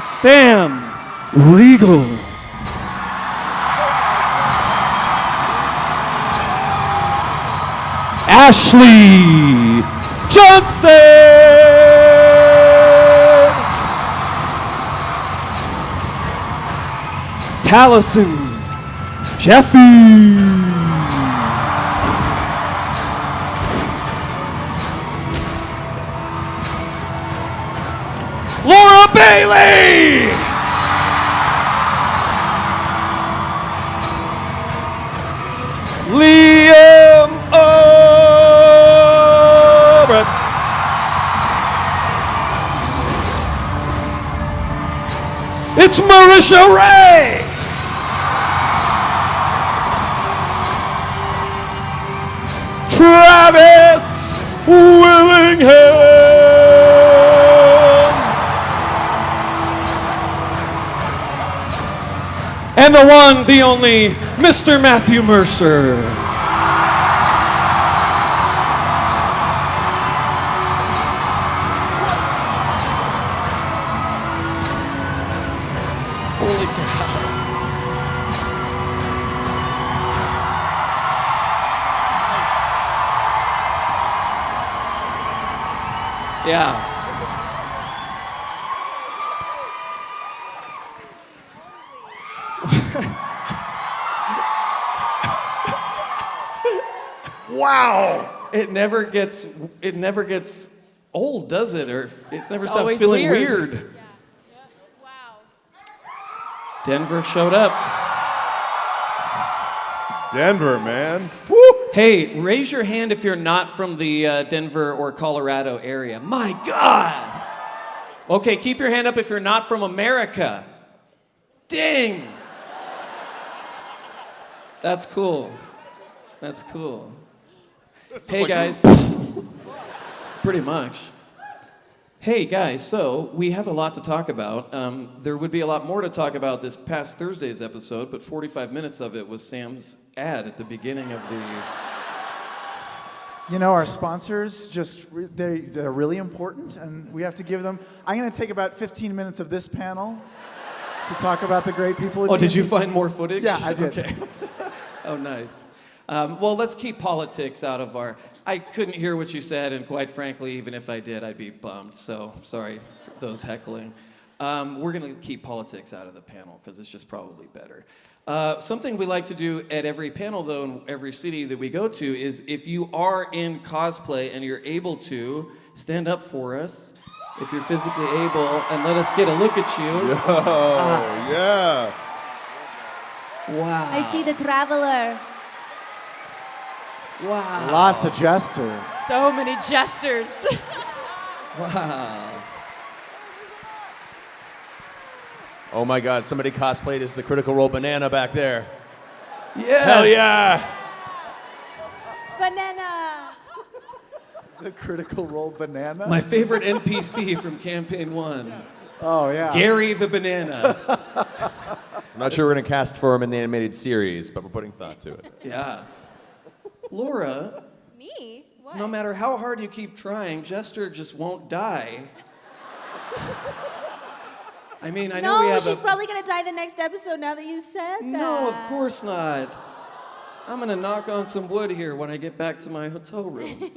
Sam Regal. Ashley Johnson. Taliesin Jeffy. Laura Bailey. Liam O'Brien. It's Marisha Ray. Travis Willingham. And the one, the only, Mr. Matthew Mercer. Holy cow. Yeah. Wow! It never gets old, does it? Or it never stops always feeling weird. weird. Wow. Denver showed up. Denver, man. Woo! Hey, raise your hand if you're not from the Denver or Colorado area. My God! Okay, keep your hand up if you're not from America. Dang! That's cool. That's cool. Hey guys. Pretty much. Hey guys, so we have a lot to talk about. There would be a lot more to talk about this past Thursday's episode, but 45 minutes of it was Sam's ad at the beginning of the... You know, our sponsors, they're really important, and we have to give them... I'm going to take about 15 minutes of this panel to talk about the great people at Oh, did D&D. you find more footage? Yeah, I did. Okay. Oh, nice. Well, let's keep politics out of our... I couldn't hear what you said, and quite frankly, even if I did, I'd be bummed. So, sorry for those heckling. We're going to keep politics out of the panel, because it's just probably better. Something we like to do at every panel, though, in every city that we go to, is if you are in cosplay and you're able to, stand up for us, if you're physically able, and let us get a look at you. Yeah. Wow. I see the traveler. Wow. Lots of gestures. So many jesters. Wow. Oh my God, somebody cosplayed as the Critical Role banana back there. Yes. Hell yeah. Banana. The Critical Role banana? My favorite NPC from Campaign 1. Oh, yeah. Gary the Banana. I'm not sure we're going to cast for him in the animated series, but we're putting thought to it. Yeah. Laura, Me? What? no matter how hard you keep trying, Jester just won't die. I mean, I know we No, have she's probably going to die the next episode now that you said that. No, of course not. I'm going to knock on some wood here when I get back to my hotel room.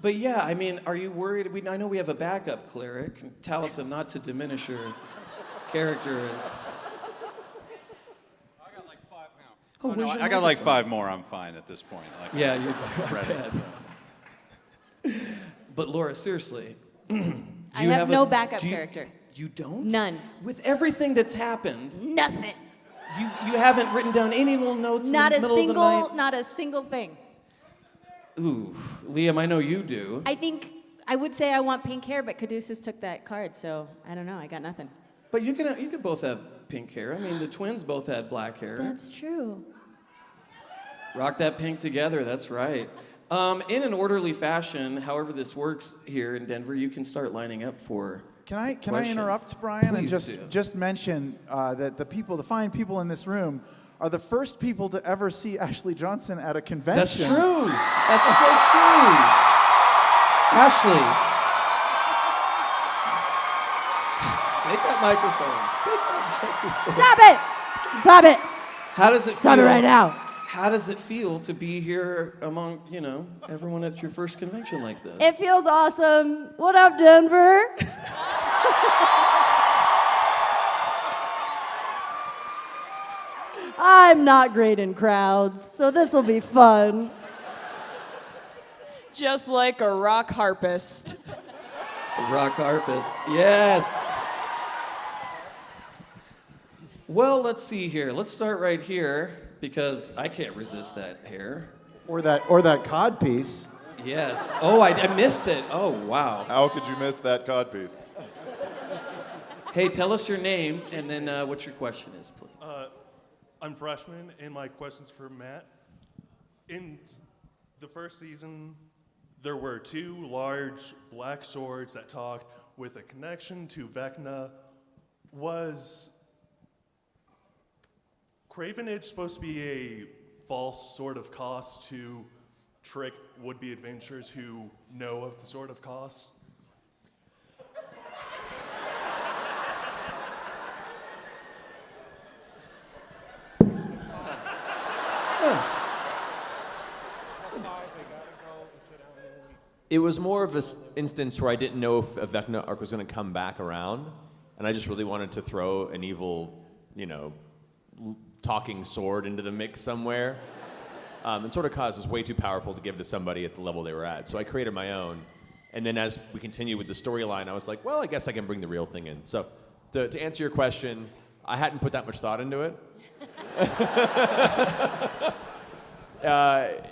But yeah, I mean, are you worried? I know we have a backup cleric. Taliesin, not to diminish her character is... Oh, where's your I got like microphone? 5 more. I'm fine at this point. Like, Yeah, you're ready. bad. But Laura, seriously, do I you have no a- backup do you- character. You don't? None. With everything that's happened, Nothing. you haven't written down any little notes Not in a the middle of the night? not a single thing. Ooh, Liam, I know you do. I would say I want pink hair, but Caduceus took that card, so I don't know. I got nothing. But you could both have pink hair. I mean, the twins both had black hair. That's true. Rock that pink together, that's right. In an orderly fashion, however this works here in Denver, you can start lining up for Can I questions. interrupt, Brian, and Please do. just mention that the fine people in this room are the first people to ever see Ashley Johnson at a convention. That's true. That's so true. Ashley. Take that microphone. Take that microphone. Stop it! Stop it! How does it Stop feel? it right now. How does it feel to be here among, everyone at your first convention like this? It feels awesome. What up, Denver? I'm not great in crowds, so this will be fun. Just like a rock harpist. Rock harpist. Yes. Well, let's see here. Let's start right here because I can't resist that hair. Or that cod piece. Yes. Oh, I missed it. Oh, wow. How could you miss that codpiece? Hey, tell us your name and then what your question is, please. I'm freshman, and my question's for Matt. In the first season, there were 2 large black swords that talked with a connection to Vecna. Was Cravenage supposed to be a false Sword of Cost to trick would-be adventurers who know of the Sword of Cost? It was more of an instance where I didn't know if a Vecna arc was going to come back around, and I just really wanted to throw an evil, talking sword into the mix somewhere. And Sword of Cause was way too powerful to give to somebody at the level they were at, so I created my own. And then as we continued with the storyline, I was like, well, I guess I can bring the real thing in. So to answer your question, I hadn't put that much thought into it.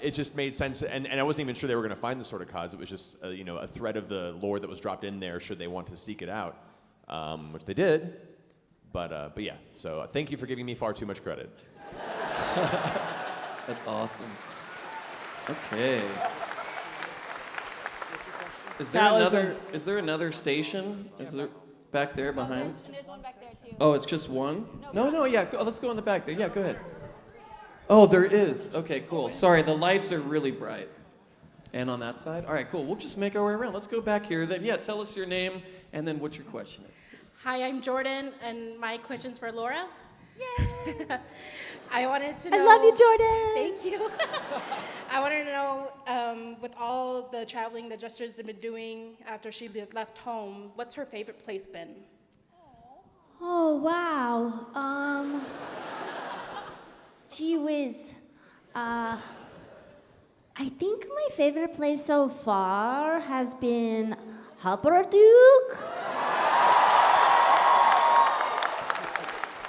It just made sense, and I wasn't even sure they were going to find the Sword of Cause. It was just a thread of the lore that was dropped in there should they want to seek it out, which they did. But yeah, so thank you for giving me far too much credit. That's awesome. Okay. Is there another station? Is there back there behind? There's one back there too. Oh, it's just one? No, yeah. Let's go in the back there. Yeah, go ahead. Oh, there is. Okay, cool. Sorry, the lights are really bright. And on that side? All right, cool. We'll just make our way around. Let's go back here. Then, yeah, tell us your name and then what your question is, please. Hi, I'm Jordan, and my question's for Laura. Yay! I wanted to know. I love you, Jordan. Thank you. I wanted to know, with all the traveling that Jester's have been doing after she left home, what's her favorite place been? Oh, wow. Gee whiz. I think my favorite place so far has been Duke.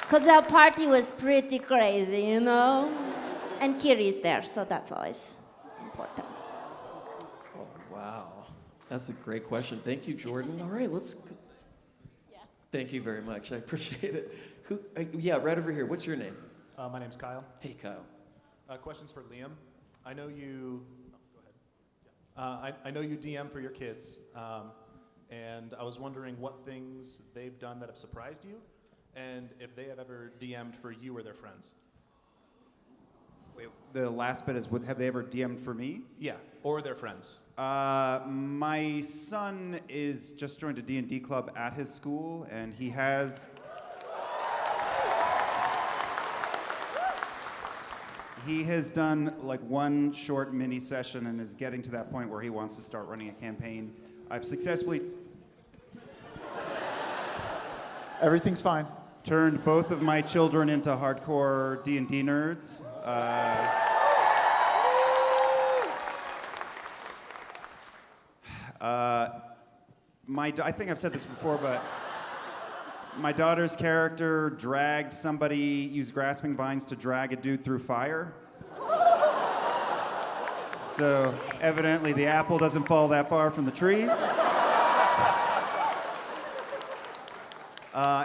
Because our party was pretty crazy, And Kiri's there, so that's always important. Oh, wow. That's a great question. Thank you, Jordan. All right, let's. Yeah. Thank you very much. I appreciate it. Yeah, right over here. What's your name? My name's Kyle. Hey, Kyle. Questions for Liam. I know you. Go ahead. I know you DM for your kids, and I was wondering what things they've done that have surprised you, and if they have ever DM'd for you or their friends. Wait, the last bit is, have they ever DM'd for me? Yeah, or their friends. My son is just joined a D&D club at his school, and he has. He has done like one short mini session and is getting to that point where he wants to start running a campaign. I've successfully Everything's fine. turned both of my children into hardcore D&D nerds. I think I've said this before, but my daughter's character used grasping vines to drag a dude through fire. So evidently the apple doesn't fall that far from the tree.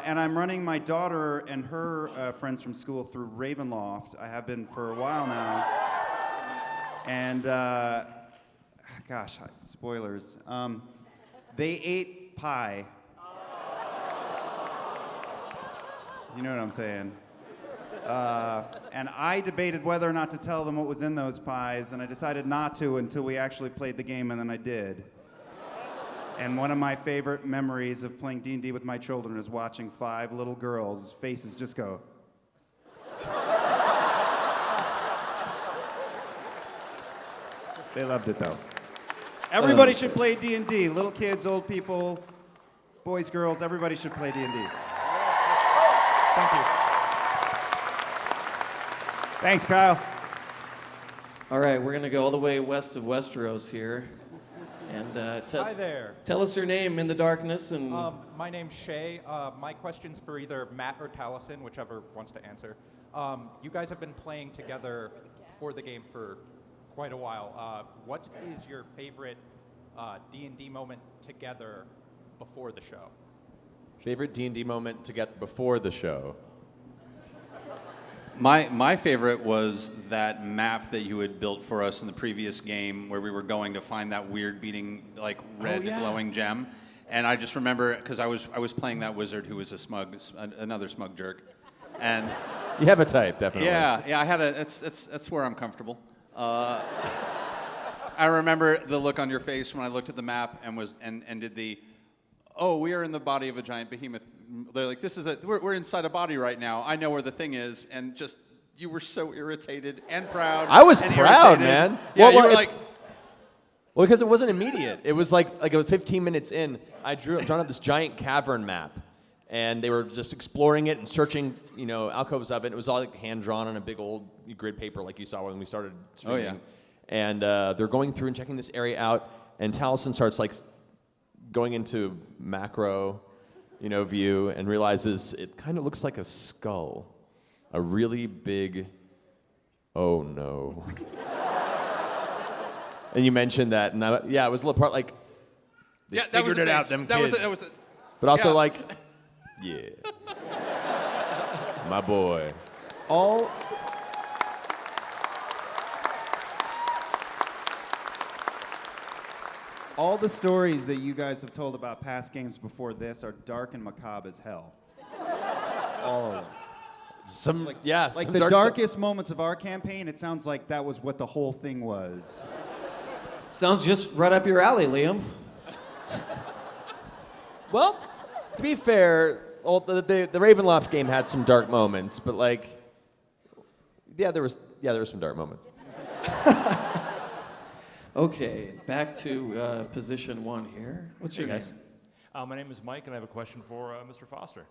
And I'm running my daughter and her friends from school through Ravenloft. I have been for a while now. And, gosh, spoilers. They ate pie. You know what I'm saying? And I debated whether or not to tell them what was in those pies, and I decided not to until we actually played the game, and then I did. And one of my favorite memories of playing D&D with my children is watching 5 little girls' faces just go. They loved it though. Everybody should play D&D. Little kids, old people, boys, girls, everybody should play D&D. Thank you. Thanks, Kyle. All right, we're gonna go all the way west of Westeros here, and Hi there. tell us your name in the darkness and. My name's Shay. My question's for either Matt or Taliesin, whichever wants to answer. You guys have been playing together for the game for quite a while. What is your favorite D&D moment together before the show? Favorite D&D moment to get before the show? My favorite was that map that you had built for us in the previous game where we were going to find that weird beating, like red glowing gem. And I just remember, because I was playing that wizard who was another smug jerk. And You have a type, definitely. yeah, I had that's where I'm comfortable. I remember the look on your face when I looked at the map and did the, oh, we are in the body of a giant behemoth. They're like, we're inside a body right now. I know where the thing is, and just you were so irritated and proud. I was and proud, irritated. man. Yeah, Well, you were it- like, Well, because it wasn't immediate. It was like 15 minutes in, I drawn up this giant cavern map, and they were just exploring it and searching, alcoves of it. It was all like hand drawn on a big old grid paper, like you saw when we started streaming. Oh, yeah. And they're going through and checking this area out, and Taliesin starts going into macro, view, and realizes it kind of looks like a skull, a really big. Oh no. And you mentioned that, and it was a little part like, they yeah, that was figured the it out, face. them That kids. was it. But also Yeah. yeah, my boy. All the stories that you guys have told about past games before this are dark and macabre as hell. All of them. Some Like some the dark darkest moments of our campaign, it sounds like that was what the whole thing was. Sounds just right up your alley, Liam. Well, to be fair, the Ravenloft game had some dark moments, but there was some dark moments. Okay, back to position 1 here. What's your name? My name is Mike, and I have a question for Mr. Foster.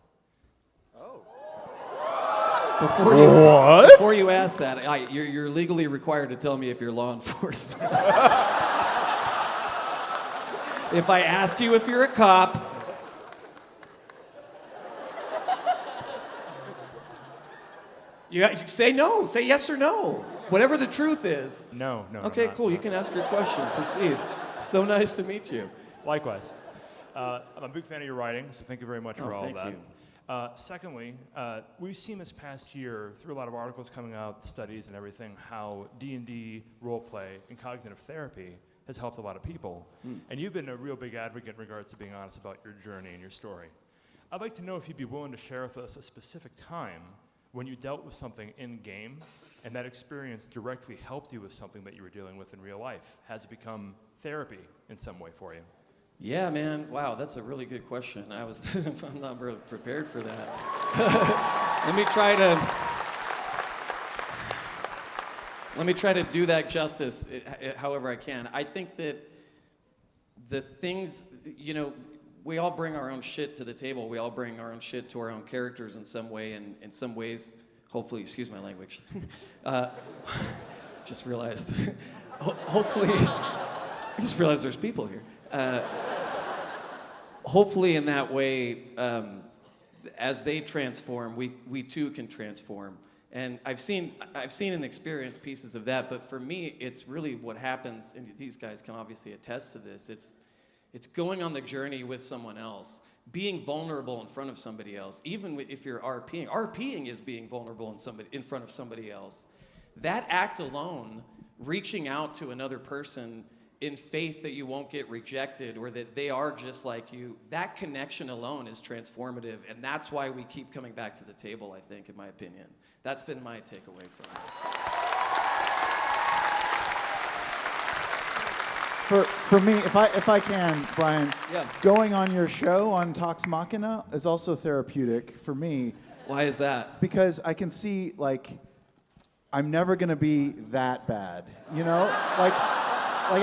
Before you ask that, you're legally required to tell me if you're law enforcement. If I ask you if you're a cop, you say no. Say yes or no. Whatever the truth is. No. Okay, I'm not. cool. You can ask your question. Proceed. So nice to meet you. Likewise. I'm a big fan of your writing, so thank you very much for all of thank that. you. Secondly, we've seen this past year, through a lot of articles coming out, studies and everything, how D&D roleplay and cognitive therapy has helped a lot of people. And you've been a real big advocate in regards to being honest about your journey and your story. I'd like to know if you'd be willing to share with us a specific time when you dealt with something in-game and that experience directly helped you with something that you were dealing with in real life. Has it become therapy in some way for you? Yeah, man. Wow, that's a really good question. I'm not really prepared for that. Let me try to do that justice however I can. I think that the things, we all bring our own shit to the table. We all bring our own shit to our own characters in some way, and in some ways, hopefully, excuse my language. Just realized. Hopefully, I just realized there's people here. Hopefully in that way, as they transform, we too can transform. And I've seen and experienced pieces of that, but for me, it's really what happens, and these guys can obviously attest to this, it's going on the journey with someone else, being vulnerable in front of somebody else, even if you're RPing. RPing is being vulnerable in front of somebody else. That act alone, reaching out to another person in faith that you won't get rejected or that they are just like you, that connection alone is transformative, and that's why we keep coming back to the table, I think, in my opinion. That's been my takeaway from it. For me, if I can, Brian, Yeah. going on your show on Talks Machina is also therapeutic for me. Why is that? Because I can see, like, I'm never gonna be that bad, you know? Like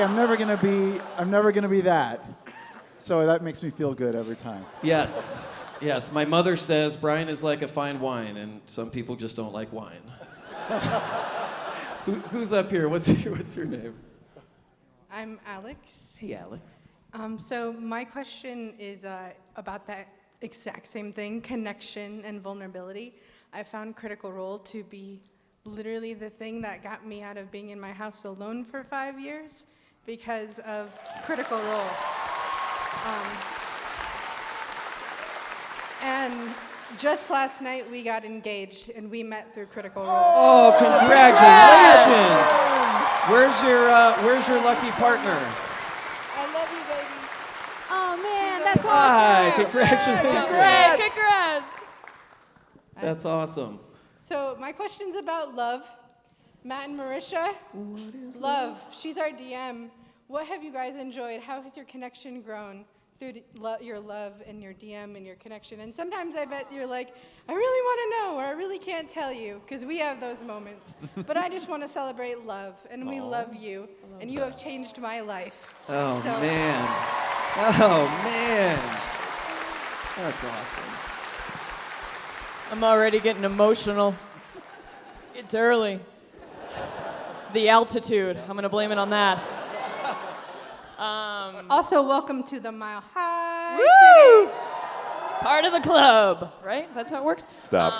I'm never gonna be that. So that makes me feel good every time. Yes. Yes. My mother says Brian is like a fine wine, and some people just don't like wine. Who's up here? What's your name? I'm Alex. Hey, Alex. So my question is about that exact same thing, connection and vulnerability. I found Critical Role to be literally the thing that got me out of being in my house alone for 5 years because of Critical Role. And just last night we got engaged and we met through Critical Role. Oh, congratulations! Where's your lucky partner? I love you, baby. Oh man, that's Hi, awesome. congratulations. Congrats. That's awesome. So my question's about love. Matt and Marisha, love. She's our DM. What have you guys enjoyed? How has your connection grown through your love and your DM and your connection? And sometimes I bet you're like, I really want to know, or I really can't tell you, because we have those moments. But I just want to celebrate love, and we love you, and you have changed my life. Oh, So- man. Oh, man. That's awesome. I'm already getting emotional. It's early. The altitude, I'm gonna blame it on that. Also, welcome to the Mile High Woo! City. Part of the club, right? That's how it works? Stop.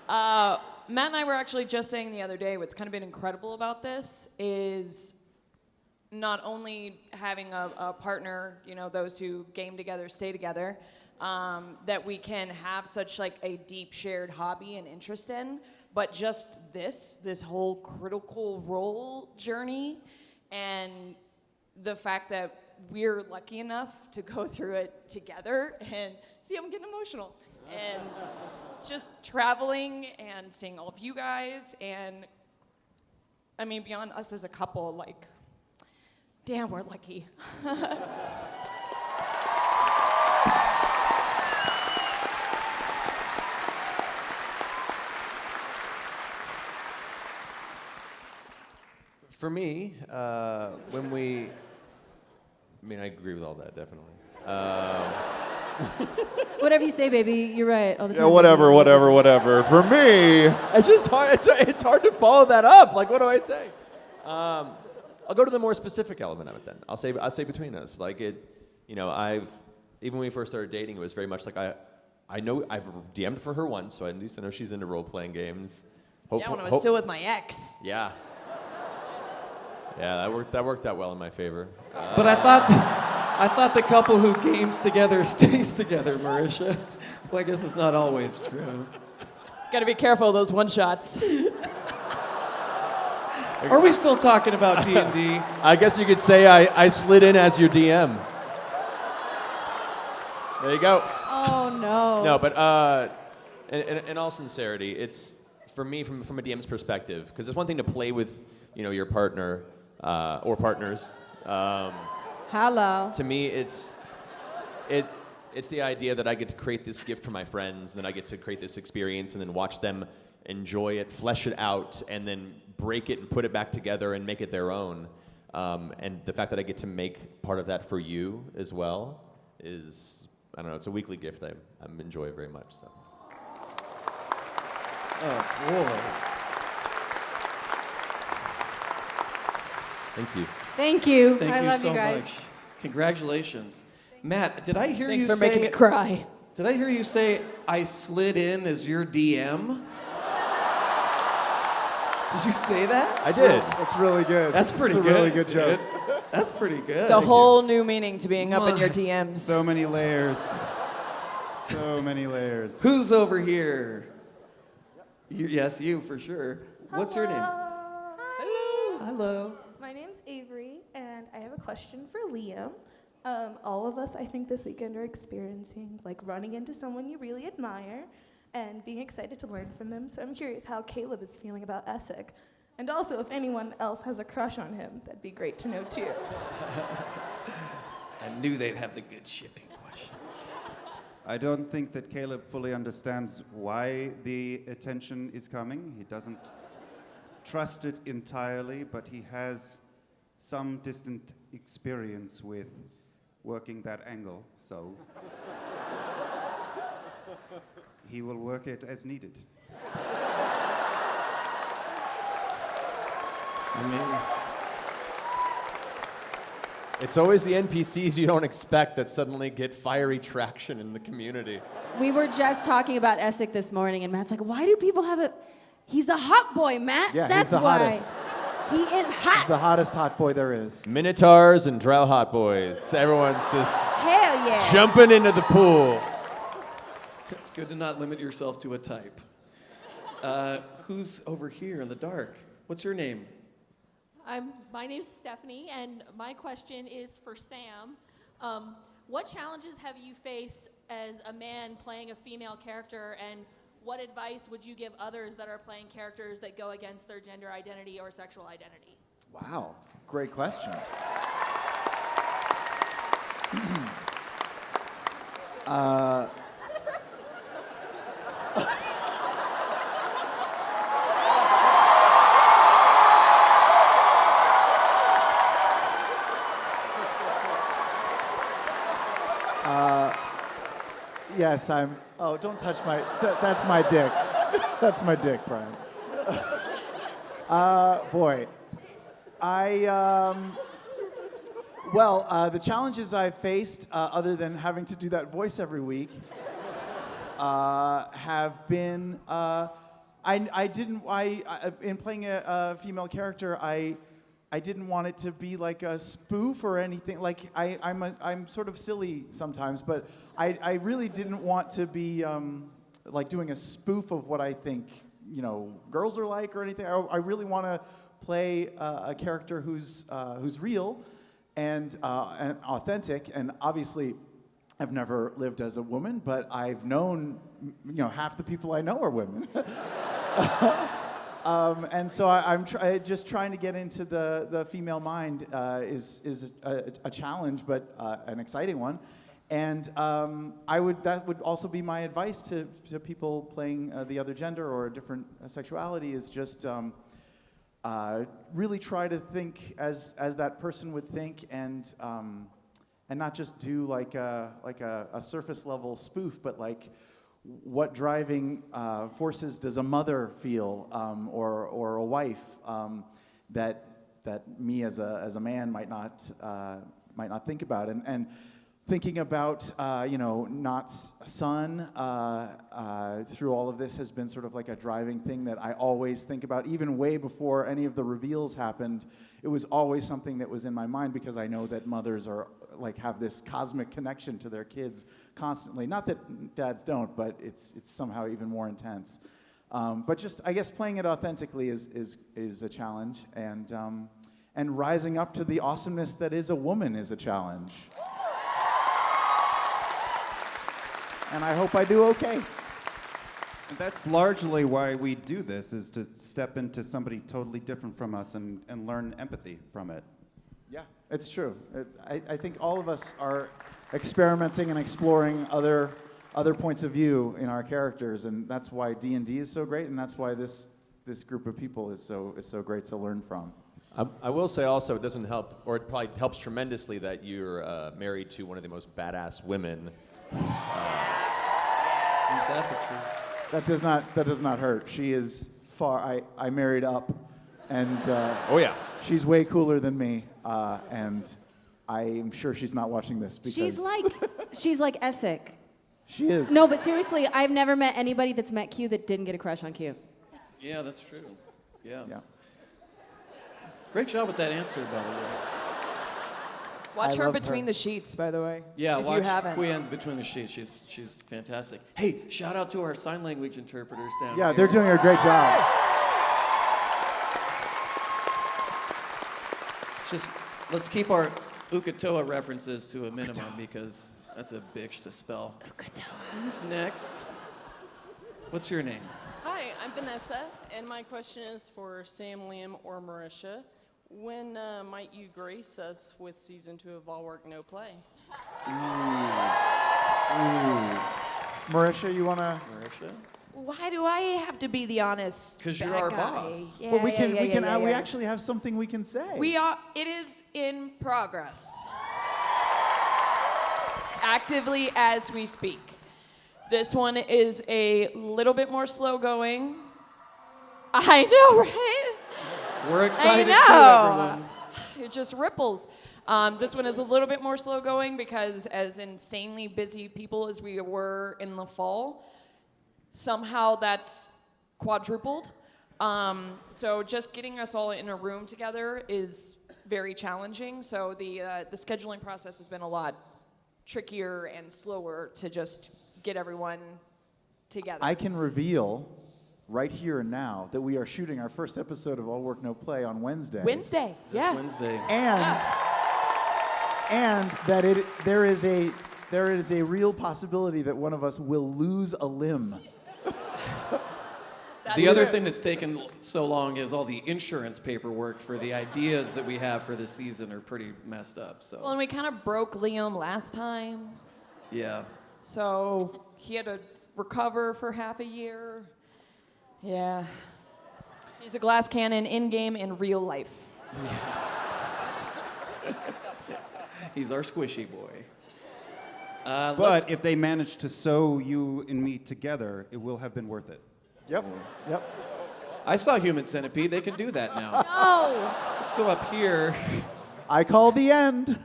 Matt and I were actually just saying the other day, what's kind of been incredible about this is not only having a partner, you know, those who game together stay together, that we can have such like a deep shared hobby and interest in, but just this whole Critical Role journey, and the fact that we're lucky enough to go through it together. And see, I'm getting emotional. And just traveling and seeing all of you guys, and I mean, beyond us as a couple, like, damn, we're lucky. For me, I agree with all that, definitely. Whatever you say, baby, you're right all the time. Yeah, whatever. For me, It's just hard. It's hard to follow that up. Like, what do I say? I'll go to the more specific element of it then. I'll say between us. Like it, you know, even when we first started dating, it was very much like I know I've DM'd for her once, so at least I know she's into role-playing games. Yeah, when I was still with my ex. Yeah. Yeah, that worked out well in my favor. But I thought the couple who games together stays together, Marisha. Well, I guess it's not always true. Gotta be careful of those one-shots. Are we still talking about D&D? I guess you could say I slid in as your DM. There you go. Oh no. No, but in all sincerity, it's for me from a DM's perspective, because it's one thing to play with, you know, your partner or partners. Hello. To me, it's the idea that I get to create this gift for my friends, and then I get to create this experience, and then watch them enjoy it, flesh it out, and then break it and put it back together and make it their own. And the fact that I get to make part of that for you as well is, I don't know, it's a weekly gift I enjoy it very much. So. Oh, boy. Thank you. Thank you. Thank I you love so you guys. much. Congratulations. Matt, did I hear Thanks you for say... making me cry. Did I hear you say I slid in as your DM? Did you say that? I did. That's really good. That's pretty It's good. a really good joke. That's pretty good. It's a whole new meaning to being up in your DMs. So many layers. So many layers. Who's over here? Yes, you for sure. What's your name? Hello. Hello. My name's Avery, and I have a question for Liam. All of us, I think, this weekend are experiencing like running into someone you really admire and being excited to learn from them. So I'm curious how Caleb is feeling about ESSEC And also, if anyone else has a crush on him, that'd be great to know too. I knew they'd have the good shipping questions. I don't think that Caleb fully understands why the attention is coming. He doesn't trust it entirely, but he has some distant experience with working that angle, so he will work it as needed. I mean, it's always the NPCs you don't expect that suddenly get fiery traction in the community. We were just talking about Essek this morning, and Matt's like, why do people have a... He's a hot boy, Matt. Yeah, That's he's the why. hottest. He is hot. He's the hottest hot boy there is. Minotaurs and drow hot boys. Everyone's just Hell yeah. jumping into the pool. It's good to not limit yourself to a type. Who's over here in the dark? What's your name? My name's Stephanie, and my question is for Sam. What challenges have you faced as a man playing a female character, and what advice would you give others that are playing characters that go against their gender identity or sexual identity? Wow, great question. Yes, I'm. Oh, don't touch my. That's my dick. That's my dick, Brian. Boy, the challenges I've faced, other than having to do that voice every week, have been. In playing a female character, I didn't want it to be like a spoof or anything. Like I'm sort of silly sometimes, but I really didn't want to be like doing a spoof of what I think girls are like or anything. I really want to play a character who's real and authentic. And obviously, I've never lived as a woman, but I've known half the people I know are women. And so I'm just trying to get into the female mind is a challenge, but an exciting one. And that would also be my advice to people playing the other gender or a different sexuality is just really try to think as that person would think and not just do like a surface level spoof, but like what driving forces does a mother feel or a wife that me as a man might not think about and thinking about Knott's son through all of this has been sort of like a driving thing that I always think about even way before any of the reveals happened. It was always something that was in my mind because I know that mothers are have this cosmic connection to their kids constantly. Not that dads don't, but it's somehow even more intense. But just I guess playing it authentically is a challenge, and rising up to the awesomeness that is a woman is a challenge. And I hope I do okay. That's largely why we do this, is to step into somebody totally different from us and learn empathy from it. Yeah, it's true. I think all of us are experimenting and exploring other points of view in our characters, and that's why D&D is so great, and that's why this group of people is so great to learn from. I will say also it doesn't help, or it probably helps tremendously that you're married to one of the most badass women. Is that the truth? That does not hurt. She is far. I married up, and oh yeah, she's way cooler than me, and I am sure she's not watching this because She's like Essek. She is. No, but seriously, I've never met anybody that's met Q that didn't get a crush on Q. Yeah, that's true. Yeah. Great job with that answer, by the way. Watch her between the sheets, by the way. Yeah, if watch you haven't. Quien's between the sheets. She's fantastic. Hey, shout out to our sign language interpreters down here. Yeah, they're doing a great job. Just let's keep our Ukatoa references to a minimum because that's a bitch to spell. Ukatoa. Who's next? What's your name? Hi, I'm Vanessa, and my question is for Sam, Liam, or Marisha. When might you grace us with season 2 of All Work No Play? Marisha, you wanna? Marisha? Why do I have to be the honest? 'Cause you're bad our guy? boss. Yeah, Well, we yeah, can. yeah, we can. yeah, We yeah. actually have something we can say. We are. It is in progress. Actively as we speak. This one is a little bit more slow going. I know, right? We're excited I too, know. everyone. It just ripples. This one is a little bit more slow going because as insanely busy people as we were in the fall, somehow that's quadrupled. So just getting us all in a room together is very challenging. So the scheduling process has been a lot trickier and slower to just get everyone together. I can reveal right here and now that we are shooting our first episode of All Work No Play on Wednesday. Wednesday, yeah. Wednesday. And that there is a real possibility that one of us will lose a limb. The other thing that's taken so long is all the insurance paperwork for the ideas that we have for this season are pretty messed up. So Well, and we kind of broke Liam last time. yeah. So he had to recover for half a year. Yeah. He's a glass cannon in-game in real life. He's our squishy boy. But if they manage to sew you and me together, it will have been worth it. Yep. Yep. I saw Human Centipede. They can do that now. No. Let's go up here. I call the end.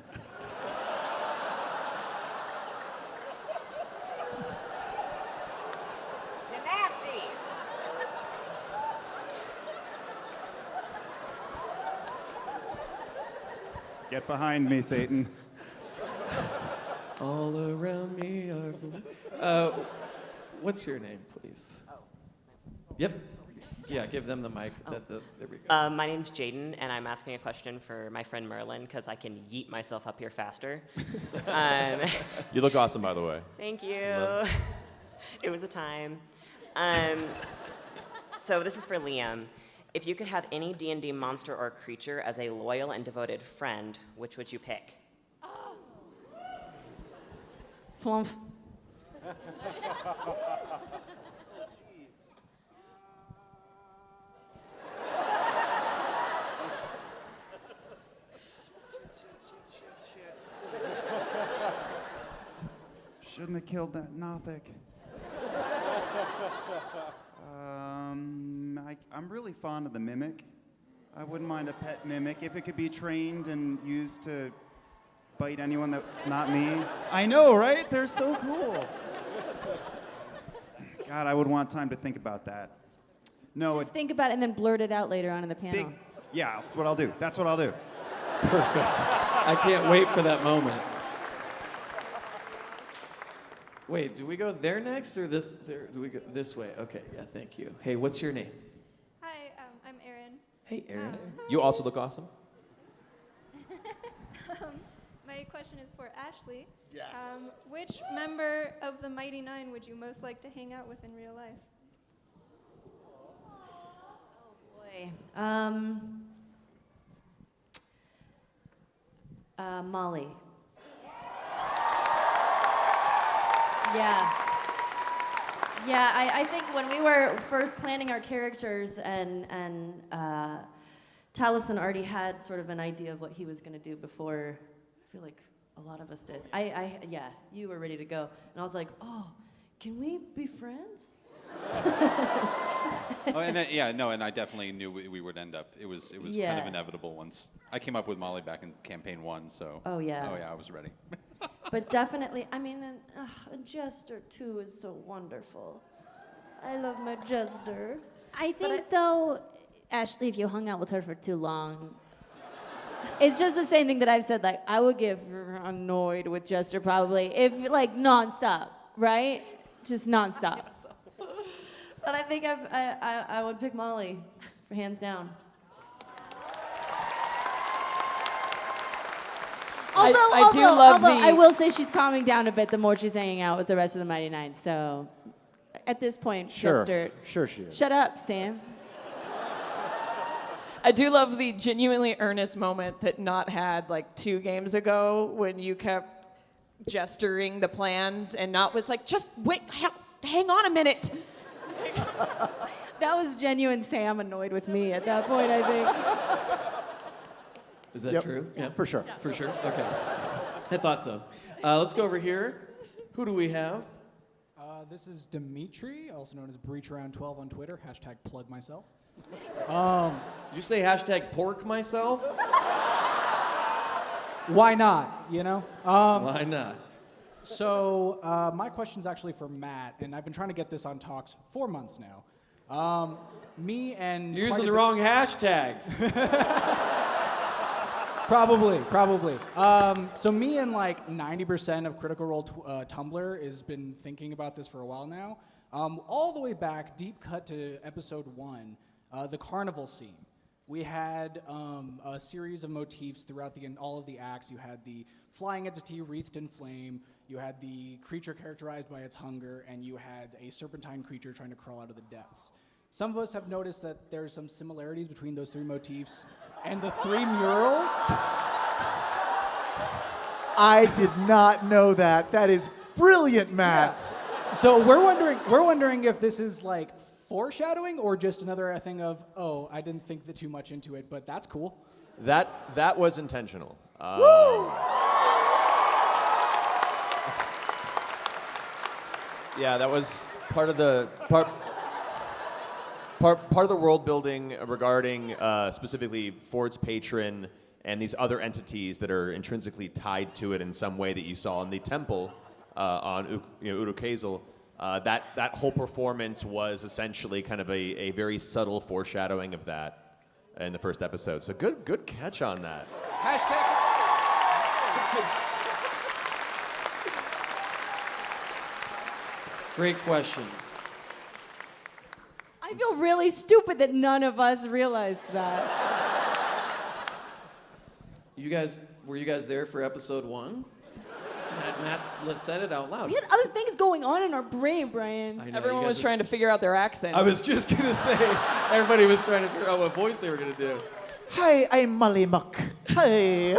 Get behind me, Satan. All around me are. What's your name, please? Yep. Yeah, give them the mic. There we go. My name's Jaden, and I'm asking a question for my friend Merlin because I can yeet myself up here faster. You look awesome, by the way. Thank you. It was a time. So this is for Liam. If you could have any D&D monster or creature as a loyal and devoted friend, which would you pick? Flump. Shouldn't have killed that Nothic. I'm really fond of the mimic. I wouldn't mind a pet mimic if it could be trained and used to bite anyone that's not me. I know, right? They're so cool. God, I would want time to think about that. No, Just think about it and then blurt it out later on in the panel. yeah, that's what I'll do. That's what I'll do. Perfect. I can't wait for that moment. Wait, do we go there next or this? There, do we go this way? Okay, yeah, thank you. Hey, what's your name? Hi, I'm Erin. Hey, Erin. You also look awesome. My question is for Ashley. Yes. Which member of the Mighty Nein would you most like to hang out with in real life? Boy. Molly. Yeah. Yeah, I think when we were first planning our characters and Taliesin already had sort of an idea of what he was going to do before, I feel like a lot of us did. Yeah, you were ready to go. And I was like, oh, can we be friends? And I definitely knew we would end up. It was kind Yeah. of inevitable once I came up with Molly back in campaign 1. So. Oh, yeah. Oh yeah, I was ready. But definitely, I mean, a jester too is so wonderful. I love my jester. I think, though, Ashley, if you hung out with her for too long, it's just the same thing that I've said. Like, I would get annoyed with Jester probably if, like, nonstop, right? Just nonstop. But I think I would pick Molly, hands down. Although I will say she's calming down a bit the more she's hanging out with the rest of the Mighty Nein. So at this point, Sure. Jester. Sure she is. Shut up, Sam. I do love the genuinely earnest moment that Not had like 2 games ago when you kept gesturing the plans and Not was like, just wait, hang on a minute. That was genuine Sam annoyed with me at that point, I think. Is that Yep. true? Yeah. For sure. For sure? Okay. I thought so. Let's go over here. Who do we have? This is Dimitri, also known as BreachAround12 on Twitter, hashtag plug myself. Did you say hashtag pork myself? Why not, you know? Why not? So my question's actually for Matt, and I've been trying to get this on Talks 4 months now. Me and... You're using the wrong hashtag. Probably. So me and like 90% of Critical Role Tumblr has been thinking about this for a while now. All the way back, deep cut to episode 1, the carnival scene. We had a series of motifs throughout all of the acts. You had the flying entity wreathed in flame, you had the creature characterized by its hunger, and you had a serpentine creature trying to crawl out of the depths. Some of us have noticed that there's some similarities between those 3 motifs and the 3 murals. I did not know that. That is brilliant, Matt. Yeah. So we're wondering if this is like foreshadowing or just another thing of, oh, I didn't think too much into it, but that's cool. That was intentional. Woo! Yeah, that was part of the part of the world building regarding specifically Ford's patron and these other entities that are intrinsically tied to it in some way that you saw in the temple on Urukazel. That whole performance was essentially kind of a very subtle foreshadowing of that in the first episode. So good catch on that. Great question. I feel really stupid that none of us realized that. Were you guys there for episode 1? Matt's said it out loud. We had other things going on in our brain, Brian. I know, Everyone you was guys trying to figure out their accents. I was just gonna say, everybody was trying to figure out what voice they were gonna do. Hi, I'm Molly Muck. Hi.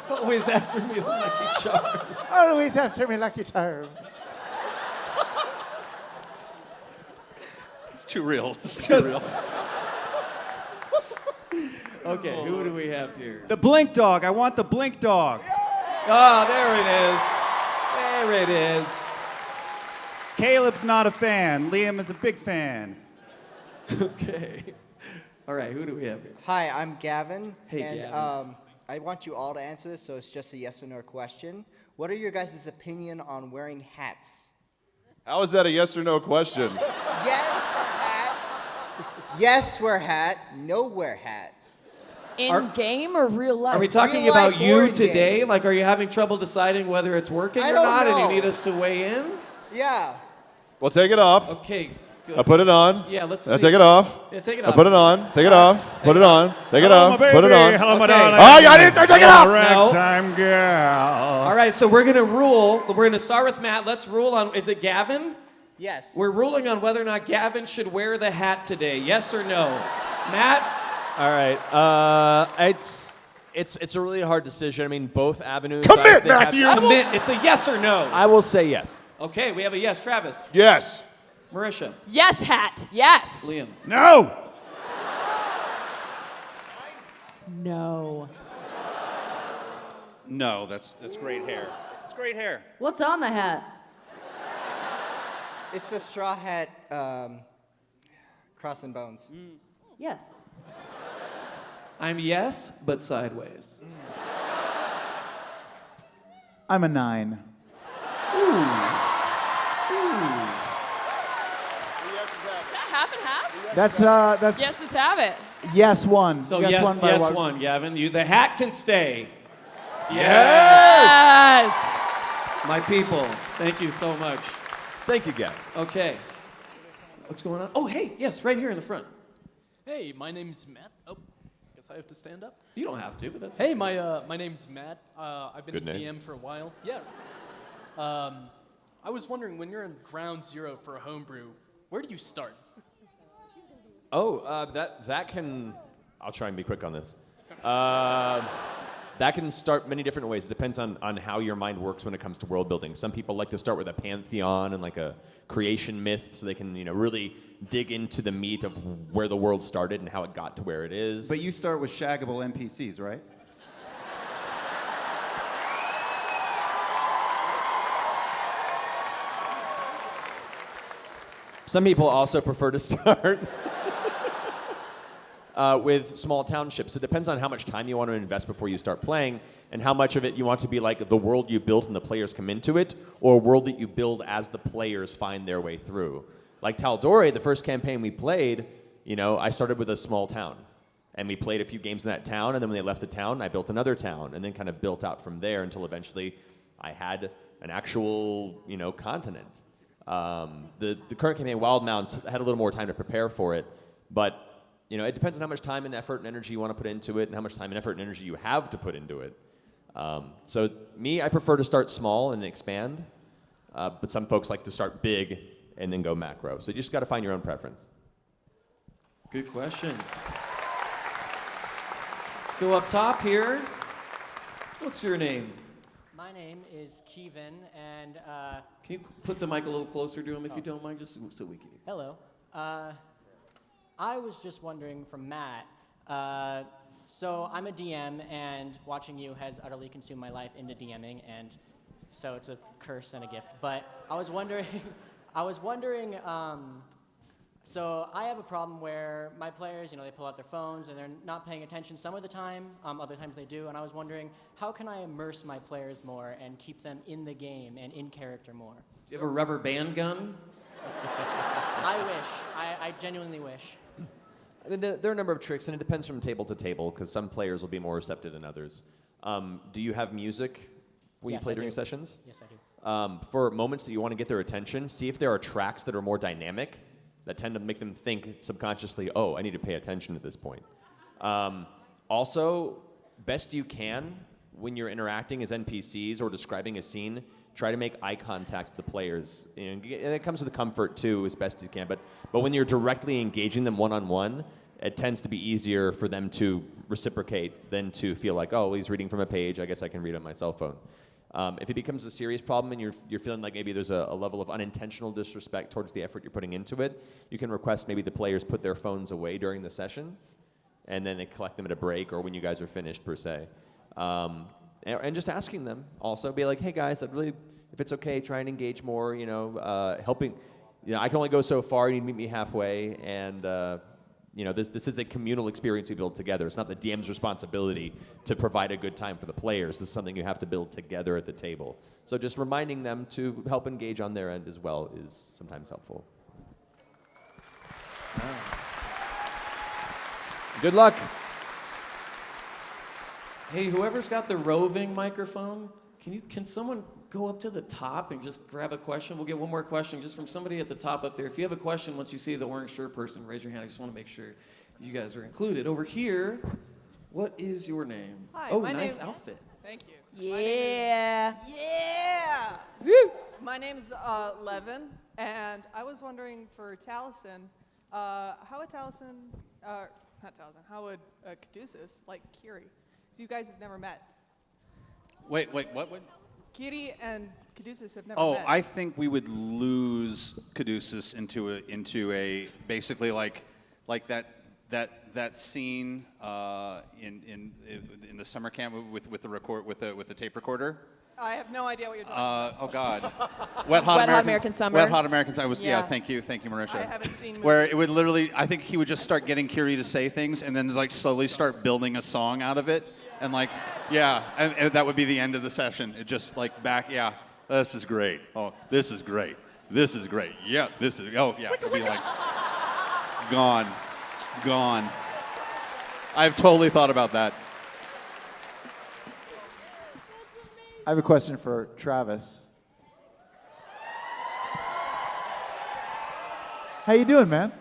Always after me, Lucky Charm. Always after me, Lucky Charm. It's too real. It's too real. Okay, who do we have here? The Blink Dog. I want the Blink Dog. Oh, there it is. There it is. Caleb's not a fan. Liam is a big fan. Okay. All right, who do we have here? Hi, I'm Gavin. Hey, and, Gavin. I want you all to answer this, so it's just a yes or no question. What are your guys' opinion on wearing hats? How is that a yes or no question? Yes, wear hat. No, wear hat. In game or real life? Are we talking Real life about or you in today? game? Like, are you having trouble deciding whether it's working I or don't not, and know. you need us to weigh in? Yeah. Well, take it off. Okay, good. I put it on. Yeah, let's I see. take it off. Yeah, take it I off. put it on. Take it off. Put it on. Take it Hello, off. my Put it baby. on. Hello, my Okay. darling. Oh, I didn't say take it off. No. Ragtime girl. All right, so we're gonna rule. We're gonna start with Matt. Let's rule on. Is it Gavin? Yes. We're ruling on whether or not Gavin should wear the hat today. Yes or no? Matt? All right. It's a really hard decision. I mean, both avenues. Commit, I think have- Matthew. Commit. It's a yes or no. I will say yes. Okay, we have a yes. Travis. Yes. Marisha. Yes, hat. Yes. Liam. No. No. No, that's great hair. It's great hair. What's on the hat? It's the straw hat, cross and bones. Yes. I'm yes, but sideways. I'm a 9. Half and half? That's Yes, let's have it. yes 1. So yes, yes, 1 by yes, one. 1, Gavin. The hat can stay. Yes. My people, thank you so much. Thank you, Gavin. Okay. What's going on? Oh, hey, yes, right here in the front. Hey, my name's Matt. Oh, guess I have to stand up. You don't have to, but that's Hey, okay. my name's Matt. I've been Good a name. DM for a while. Yeah. I was wondering, when you're in ground zero for a homebrew, where do you start? Oh, that can. I'll try and be quick on this. That can start many different ways. It depends on how your mind works when it comes to world building. Some people like to start with a pantheon and like a creation myth, so they can really dig into the meat of where the world started and how it got to where it is. But you start with shaggable NPCs, right? Some people also prefer to start with small townships. It depends on how much time you want to invest before you start playing and how much of it you want to be like the world you built and the players come into it, or a world that you build as the players find their way through. Like Tal'Dorei, the first campaign we played, I started with a small town. And we played a few games in that town, and then when they left the town, I built another town, and then kind of built out from there until eventually I had an actual, continent. The current campaign, Wildmount, I had a little more time to prepare for it, but it depends on how much time and effort and energy you want to put into it and how much time and effort and energy you have to put into it. So me, I prefer to start small and expand, but some folks like to start big and then go macro. So you just got to find your own preference. Good question. Let's go up top here. What's your name? My name is Kevin, and Can you put the mic a little closer to him if you don't mind, just so we can... hello. I was just wondering from Matt, so I'm a DM, and watching you has utterly consumed my life into DMing, and so it's a curse and a gift. But I was wondering, so I have a problem where my players, they pull out their phones and they're not paying attention some of the time, other times they do, and I was wondering, how can I immerse my players more and keep them in the game and in character more? Do you have a rubber band gun? I wish. I genuinely wish. I mean, there are a number of tricks, and it depends from table to table, because some players will be more receptive than others. Do you have music when you play during your sessions? Yes, I do. For moments that you want to get their attention, see if there are tracks that are more dynamic, that tend to make them think subconsciously, oh, I need to pay attention at this point. Also, best you can, when you're interacting as NPCs or describing a scene, try to make eye contact with the players. And it comes with the comfort, too, as best you can. But when you're directly engaging them one-on-one, it tends to be easier for them to reciprocate than to feel like, oh, he's reading from a page, I guess I can read on my cell phone. If it becomes a serious problem and you're feeling like maybe there's a level of unintentional disrespect towards the effort you're putting into it, you can request maybe the players put their phones away during the session, and then they collect them at a break or when you guys are finished, per se. And just asking them also, be like, hey guys, I'd really, if it's okay, try and engage more, helping. I can only go so far, you need to meet me halfway, and this is a communal experience we build together. It's not the DM's responsibility to provide a good time for the players. This is something you have to build together at the table. So just reminding them to help engage on their end as well is sometimes helpful. Good luck. Hey, whoever's got the roving microphone, can someone go up to the top and just grab a question? We'll get one more question just from somebody at the top up there. If you have a question, once you see the orange shirt person, raise your hand. I just want to make sure you guys are included. Over here, what is your name? Hi, oh, my nice name, outfit. Thank you. Yeah. Yeah. Woo. My name's Levin, and I was wondering for Taliesin, how would how would Caduceus like Kiri? So you guys have never met. Wait, what? Kiri and Caduceus have never Oh, met. I think we would lose Caduceus into a basically like that scene in the summer camp with the tape recorder. I have no idea what you're talking about. Oh God. Wet Hot American Summer. Wet Hot American Summer. Yeah. Thank you, Marisha. I haven't seen Where movies. it would literally, I think he would just start getting Kiri to say things, and then like slowly start building a song out of it, and like, yeah, and that would be the end of the session. It just like back, yeah, this is great. Oh, this is great. This is great. Yeah, this is. Oh yeah, it'd be like gone. I've totally thought about that. I have a question for Travis. How you doing, man?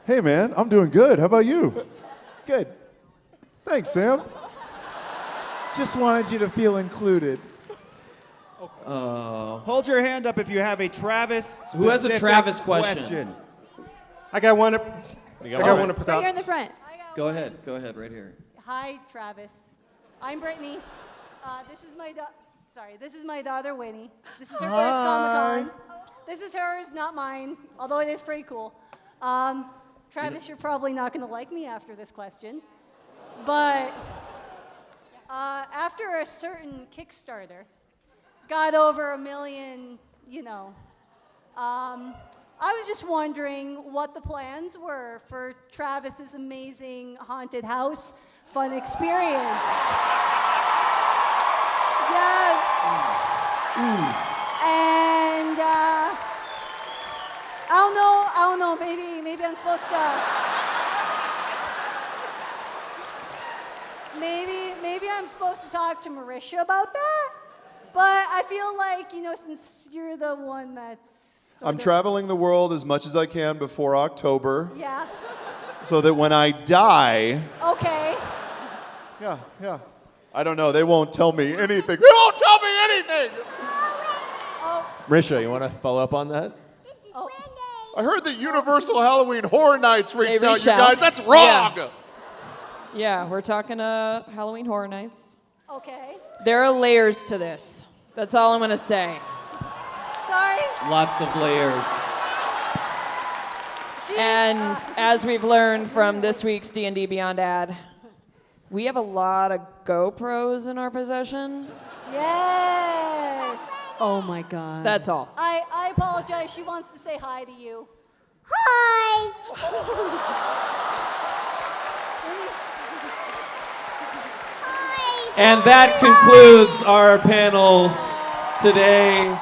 Hey, man, I'm doing good. How about you? Good. Thanks, Sam. Just wanted you to feel included. Oh. Hold your hand up if you have a Travis Who has a specific Travis question? I got one. I got got one? one to put Right out. here in the front. Go ahead, right here. Hi, Travis. I'm Brittany. This is my this is my daughter Winnie. This is her first Comic-Con. This is hers, not mine, although it is pretty cool. Travis, you're probably not going to like me after this question, but after a certain Kickstarter got over 1 million, I was just wondering what the plans were for Travis's amazing haunted house fun experience. Yes. And I don't know. Maybe I'm supposed to. Maybe I'm supposed to talk to Marisha about that. But I feel like since you're the one that's. I'm traveling the world as much as I can before October. Yeah. So that when I die. Okay. Yeah. I don't know. They won't tell me anything. They won't tell me anything! Marisha, you want to follow up on that? I heard that Universal Halloween Horror Nights reached out, reached you out. guys. That's wrong! Yeah, we're talking Halloween Horror Nights. Okay. There are layers to this. That's all I'm going to say. Sorry. Lots of layers. And as we've learned from this week's D&D Beyond ad, we have a lot of GoPros in our possession. Yes. Oh my God. That's all. I apologize. She wants to say hi to you. Hi. And that concludes our panel today.